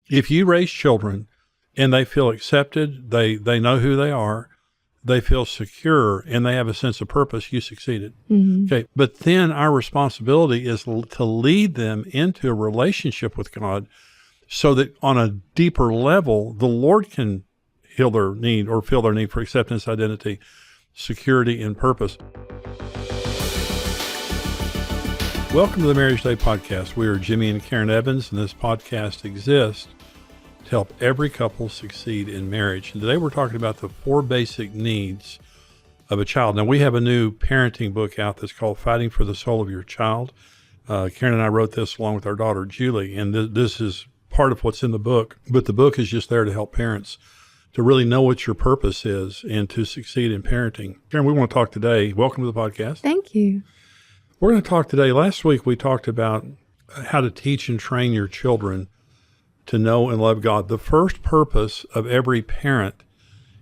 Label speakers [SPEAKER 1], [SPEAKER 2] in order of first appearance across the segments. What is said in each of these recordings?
[SPEAKER 1] If you raise children and they feel accepted, they know who they are, they feel secure, and they have a sense of purpose, you succeeded. Okay. But then our responsibility is to lead them into a relationship with God so that on a deeper level, the Lord can heal their need or fill their need for acceptance, identity, security, and purpose. Welcome to the Marriage Day podcast. We are Jimmy and Karen Evans, and this podcast exists to help every couple succeed in marriage. And today we're talking about the 4 basic needs of a child. Now, we have a new parenting book out that's called Fighting for the Soul of Your Child. Karen and I wrote this along with our daughter, Julie, and this is part of what's in the book. But the book is just there to help parents to really know what your purpose is and to succeed in parenting. Karen, we want to talk today. Welcome to the podcast.
[SPEAKER 2] Thank you.
[SPEAKER 1] We're going to talk today. Last week, we talked about how to teach and train your children to know and love God. The first purpose of every parent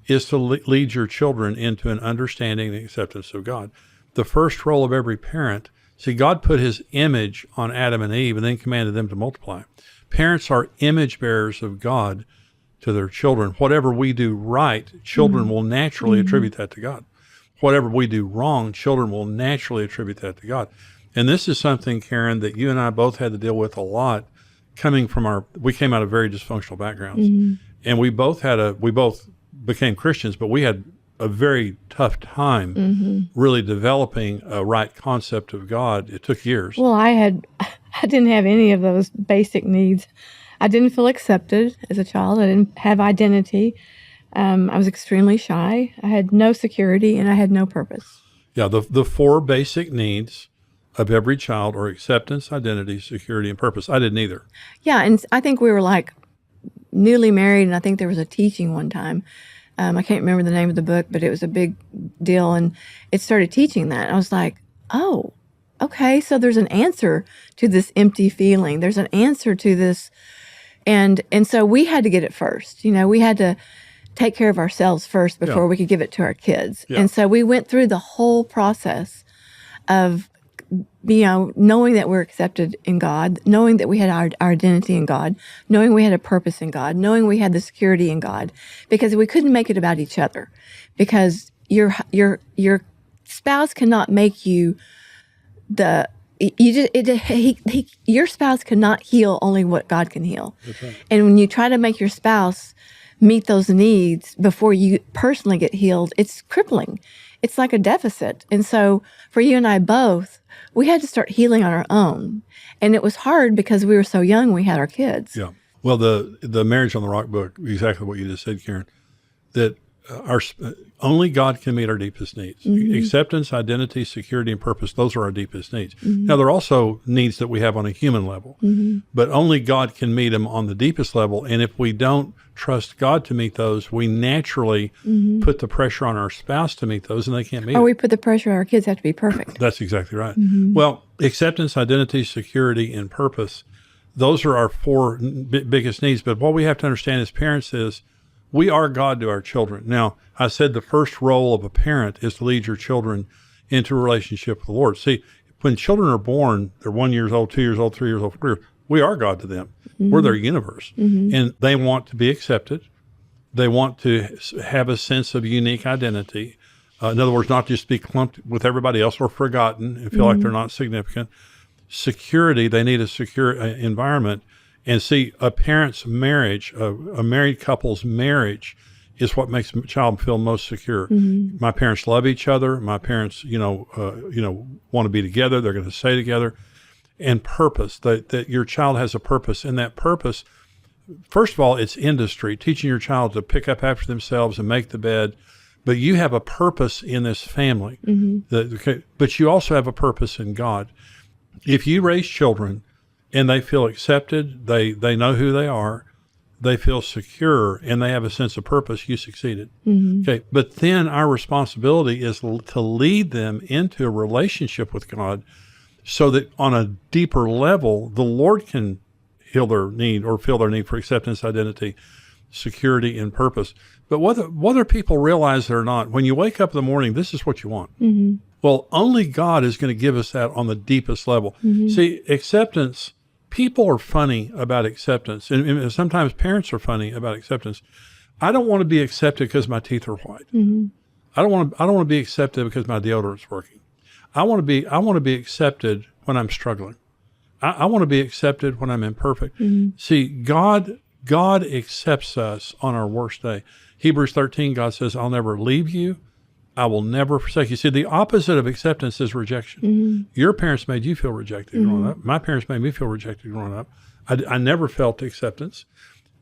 [SPEAKER 1] is to lead your children into an understanding and acceptance of God. The first role of every parent, see, God put his image on Adam and Eve and then commanded them to multiply. Parents are image bearers of God to their children. Whatever we do right, children will naturally attribute that to God. Whatever we do wrong, children will naturally attribute that to God. And this is something, Karen, that you and I both had to deal with a lot coming from we came out of very dysfunctional backgrounds. And we both became Christians, but we had a very tough time really developing a right concept of God. It took years.
[SPEAKER 2] Well, I didn't have any of those basic needs. I didn't feel accepted as a child. I didn't have identity. I was extremely shy. I had no security, and I had no purpose.
[SPEAKER 1] Yeah, the 4 basic needs of every child are acceptance, identity, security, and purpose. I didn't either.
[SPEAKER 2] Yeah, and I think we were like newly married, and I think there was a teaching one time. I can't remember the name of the book, but it was a big deal, and it started teaching that. I was like, oh, okay, so there's an answer to this empty feeling. There's an answer to this, and so we had to get it first. You know, we had to take care of ourselves first before we could give it to our kids. Yeah. And so we went through the whole process of, knowing that we're accepted in God, knowing that we had our identity in God, knowing we had a purpose in God, knowing we had the security in God, because we couldn't make it about each other, because your spouse cannot make you your spouse cannot heal only what God can heal.
[SPEAKER 1] That's right.
[SPEAKER 2] And when you try to make your spouse meet those needs before you personally get healed, it's crippling. It's like a deficit. And so for you and I both, we had to start healing on our own. And it was hard because we were so young, we had our kids.
[SPEAKER 1] Yeah. Well, the Marriage on the Rock book, exactly what you just said, Karen, that only God can meet our deepest needs. Acceptance, identity, security, and purpose, those are our deepest needs. Now, there are also needs that we have on a human level, but only God can meet them on the deepest level. And if we don't trust God to meet those, we naturally put the pressure on our spouse to meet those, and they can't meet
[SPEAKER 2] Or
[SPEAKER 1] it.
[SPEAKER 2] we put the pressure on our kids have to be perfect.
[SPEAKER 1] That's exactly right. Well, acceptance, identity, security, and purpose, those are our 4 biggest needs. But what we have to understand as parents is we are God to our children. Now, I said the first role of a parent is to lead your children into a relationship with the Lord. See, when children are born, they're 1 year old, 2 years old, 3 years old, 4 years old. We are God to them. We're their universe. And they want to be accepted. They want to have a sense of unique identity. In other words, not just be clumped with everybody else or forgotten and feel like they're not significant. Security, they need a secure environment. And see, a parent's marriage, a married couple's marriage is what makes a child feel most secure. My parents love each other. My parents, want to be together. They're going to stay together. And purpose, that your child has a purpose. And that purpose, first of all, it's industry, teaching your child to pick up after themselves and make the bed. But you have a purpose in this family. But you also have a purpose in God. If you raise children and they feel accepted, they know who they are, they feel secure, and they have a sense of purpose, you succeeded. Okay, but then our responsibility is to lead them into a relationship with God so that on a deeper level, the Lord can heal their need or fill their need for acceptance, identity, security, and purpose. But whether people realize it or not, when you wake up in the morning, this is what you want. Well, only God is going to give us that on the deepest level. See, acceptance people are funny about acceptance, and sometimes parents are funny about acceptance. I don't want to be accepted because my teeth are white. I don't want to be accepted because my deodorant's working. I want to be accepted when I'm struggling. I want to be accepted when I'm imperfect. See, God accepts us on our worst day. Hebrews 13, God says, I'll never leave you. I will never forsake you. See, the opposite of acceptance is rejection. Your parents made you feel rejected growing up. My parents made me feel rejected growing up. I never felt acceptance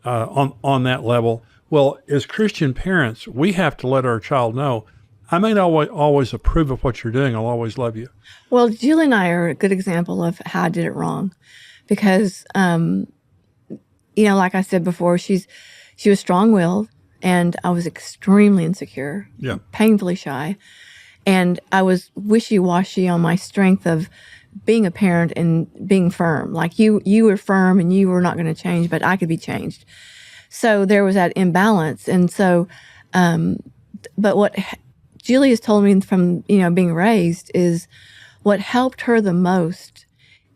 [SPEAKER 1] on that level. Well, as Christian parents, we have to let our child know, I may not always approve of what you're doing. I'll always love you.
[SPEAKER 2] Well, Julie and I are a good example of how I did it wrong because, like I said before, she was strong-willed and I was extremely insecure, painfully shy. And I was wishy-washy on my strength of being a parent and being firm. Like you were firm and you were not going to change, but I could be changed. So there was that imbalance. And so, but what Julie has told me from, being raised is what helped her the most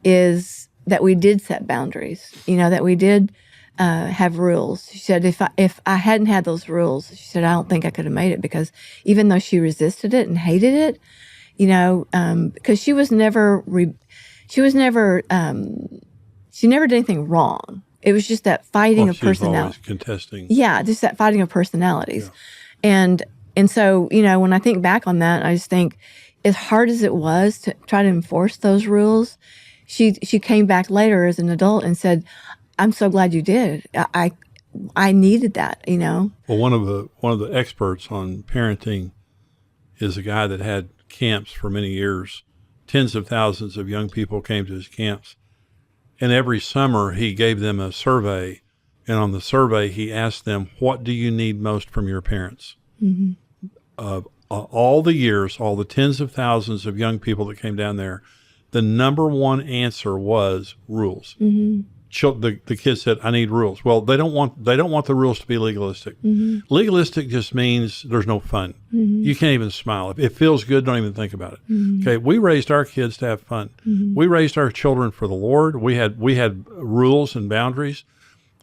[SPEAKER 2] is that we did set boundaries, that we did have rules. She said, if I hadn't had those rules, she said, I don't think I could have made it, because even though she resisted it and hated it, because she never did anything wrong. It was just that fighting of personality.
[SPEAKER 1] Always contesting.
[SPEAKER 2] Yeah, just that fighting of personalities. Yeah. And so, when I think back on that, I just think as hard as it was to try to enforce those rules, she came back later as an adult and said, I'm so glad you did. I needed that, Well,
[SPEAKER 1] one of the experts on parenting is a guy that had camps for many years. Tens of thousands of young people came to his camps. And every summer he gave them a survey. And on the survey, he asked them, what do you need most from your parents? All the years, all the tens of thousands of young people that came down there, the number one answer was rules. The kids said, I need rules. Well, they don't want the rules to be legalistic. Legalistic just means there's no fun. You can't even smile. If it feels good, don't even think about it. Okay, we raised our kids to have fun. We raised our children for the Lord. We had rules and boundaries,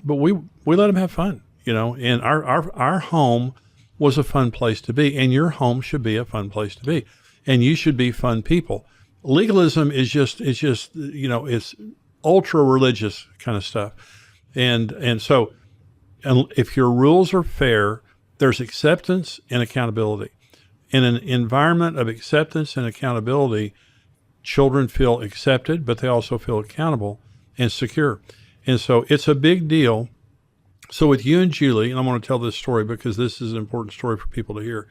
[SPEAKER 1] but we let them have fun. And our home was a fun place to be, and your home should be a fun place to be, and you should be fun people. Legalism is just it's ultra religious kind of stuff, and so if your rules are fair, there's acceptance and accountability. In an environment of acceptance and accountability, children feel accepted, but they also feel accountable and secure, and so it's a big deal. So with you and Julie, and I want to tell this story because this is an important story for people to hear.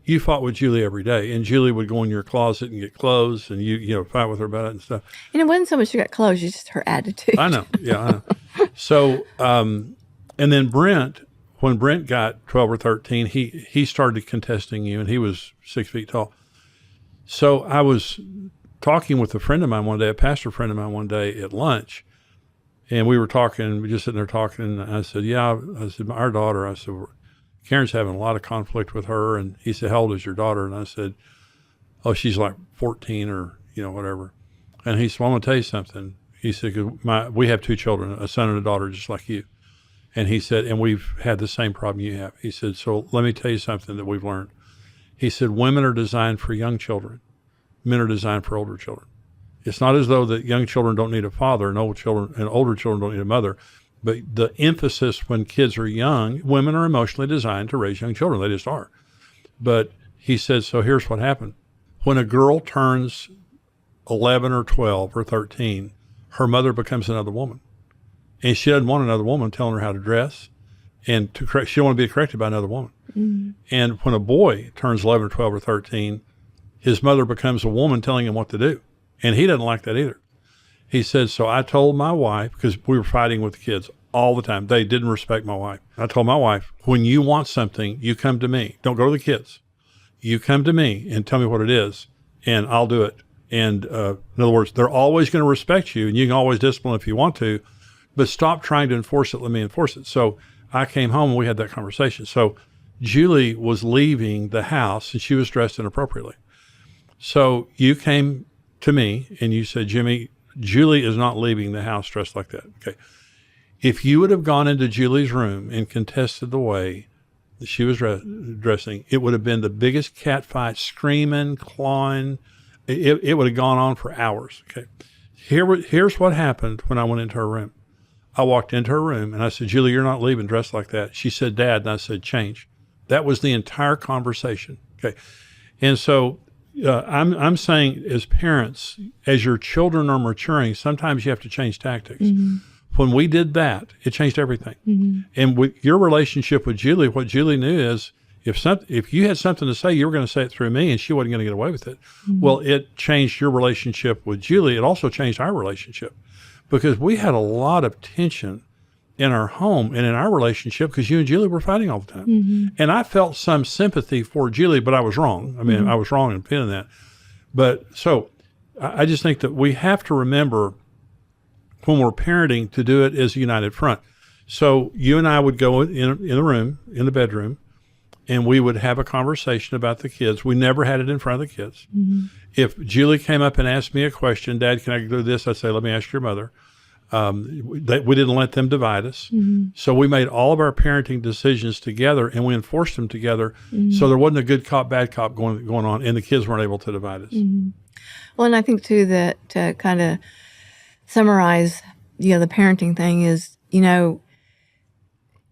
[SPEAKER 1] You fought with Julie every day, and Julie would go in your closet and get clothes, and you fight with her about it and stuff.
[SPEAKER 2] And it wasn't so much she got clothes; it's just her attitude.
[SPEAKER 1] I know, yeah, I know. So, and then Brent, when Brent got 12 or 13, he started contesting you, and he was 6 feet tall. So I was talking with a friend of mine one day, a pastor friend of mine one day at lunch. And we were talking, just sitting there talking, and I said, our daughter, Karen's having a lot of conflict with her. And he said, how old is your daughter? And I said, oh, she's like 14 or, whatever. And he said, well, I'm going to tell you something. He said, 'cause we have two children, a son and a daughter, just like you. And he said, and we've had the same problem you have. He said, so let me tell you something that we've learned. He said, women are designed for young children. Men are designed for older children. It's not as though that young children don't need a father and older children don't need a mother. But the emphasis when kids are young, women are emotionally designed to raise young children. They just are. But he said, so here's what happened. When a girl turns 11 or 12 or 13, her mother becomes another woman. And she doesn't want another woman telling her how to dress. And she don't want to be corrected by another woman. And when a boy turns 11 or 12 or 13, his mother becomes a woman telling him what to do. And he doesn't like that either. He said, so I told my wife, because we were fighting with the kids all the time. They didn't respect my wife. I told my wife, when you want something, you come to me. Don't go to the kids. You come to me and tell me what it is, and I'll do it. And in other words, they're always going to respect you, and you can always discipline if you want to, but stop trying to enforce it. Let me enforce it. So I came home and we had that conversation. So Julie was leaving the house, and she was dressed inappropriately. So you came to me and you said, Jimmy, Julie is not leaving the house dressed like that. Okay. If you would have gone into Julie's room and contested the way that she was dressing, it would have been the biggest cat fight, screaming, clawing. It would have gone on for hours. Okay. Here's what happened when I went into her room. I walked into her room and I said, Julie, you're not leaving dressed like that. She said, Dad. And I said, change. That was the entire conversation. Okay. And so I'm saying, as parents, as your children are maturing, sometimes you have to change tactics. Mm-hmm. When we did that, it changed everything. Mm-hmm. And with your relationship with Julie, what Julie knew is if you had something to say, you were going to say it through me, and she wasn't going to get away with it. Mm-hmm. Well, it changed your relationship with Julie. It also changed our relationship because we had a lot of tension in our home and in our relationship because you and Julie were fighting all the time. Mm-hmm. And I felt some sympathy for Julie, but I was wrong. I mean, I was wrong in pinning that. But so I just think that we have to remember when we're parenting to do it as a united front. So you and I would go in the room, in the bedroom, and we would have a conversation about the kids. We never had it in front of the kids. Mm-hmm. If Julie came up and asked me a question, Dad, can I do this? I'd say, let me ask your mother. We didn't let them divide us. Mm-hmm. So we made all of our parenting decisions together and we enforced them together. Mm-hmm. So there wasn't a good cop, bad cop going on, and the kids weren't able to divide us.
[SPEAKER 2] Mm-hmm. Well, and I think too that to kind of summarize, the parenting thing is,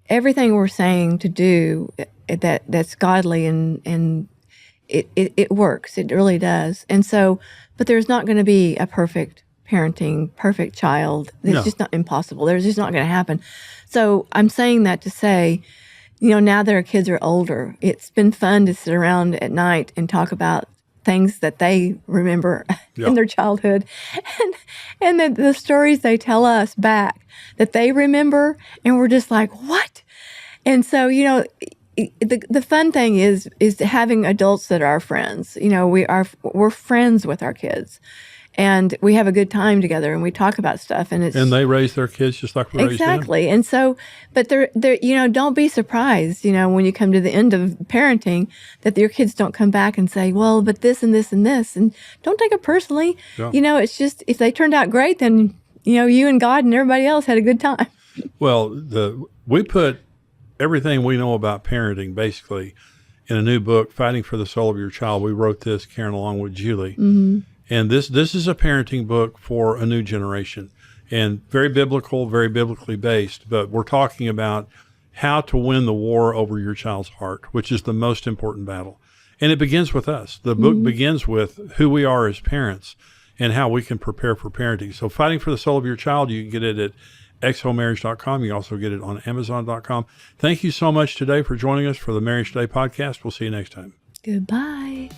[SPEAKER 2] everything we're saying to do that's godly and it works. It really does. And so, but there's not going to be a perfect child. It's just not impossible. There's just not going to happen. So I'm saying that to say, now that our kids are older, it's been fun to sit around at night and talk about things that they remember in their childhood and the stories they tell us back that they remember. And we're just like, what? And so, the fun thing is having adults that are our friends. We're friends with our kids. And we have a good time together, and we talk about stuff, and
[SPEAKER 1] they raise their kids just like we raised them.
[SPEAKER 2] Exactly. And so, but they're don't be surprised, when you come to the end of parenting, that your kids don't come back and say, well, but this and this and this, and don't take it personally. Yeah. It's just if they turned out great, then you and God and everybody else had a good time.
[SPEAKER 1] Well, we put everything we know about parenting basically in a new book, Fighting for the Soul of Your Child. We wrote this, Karen, along with Julie. Mm-hmm. And this is a parenting book for a new generation, and very biblical, very biblically based. But we're talking about how to win the war over your child's heart, which is the most important battle. And it begins with us. The book begins with who we are as parents and how we can prepare for parenting. So Fighting for the Soul of Your Child, you can get it at xomarriage.com. You can also get it on amazon.com. Thank you so much today for joining us for the Marriage Today podcast. We'll see you next time.
[SPEAKER 2] Goodbye.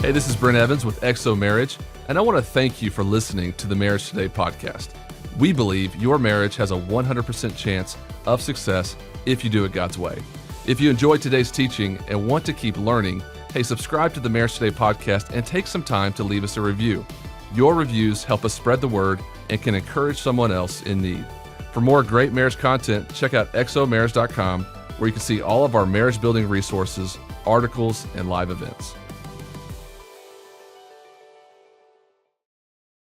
[SPEAKER 3] Hey, this is Brent Evans with XO Marriage, and I want to thank you for listening to the Marriage Today podcast. We believe your marriage has a 100% chance of success if you do it God's way. If you enjoyed today's teaching and want to keep learning, hey, subscribe to the Marriage Today podcast and take some time to leave us a review. Your reviews help us spread the word and can encourage someone else in need. For more great marriage content, check out xomarriage.com, where you can see all of our marriage building resources, articles, and live events.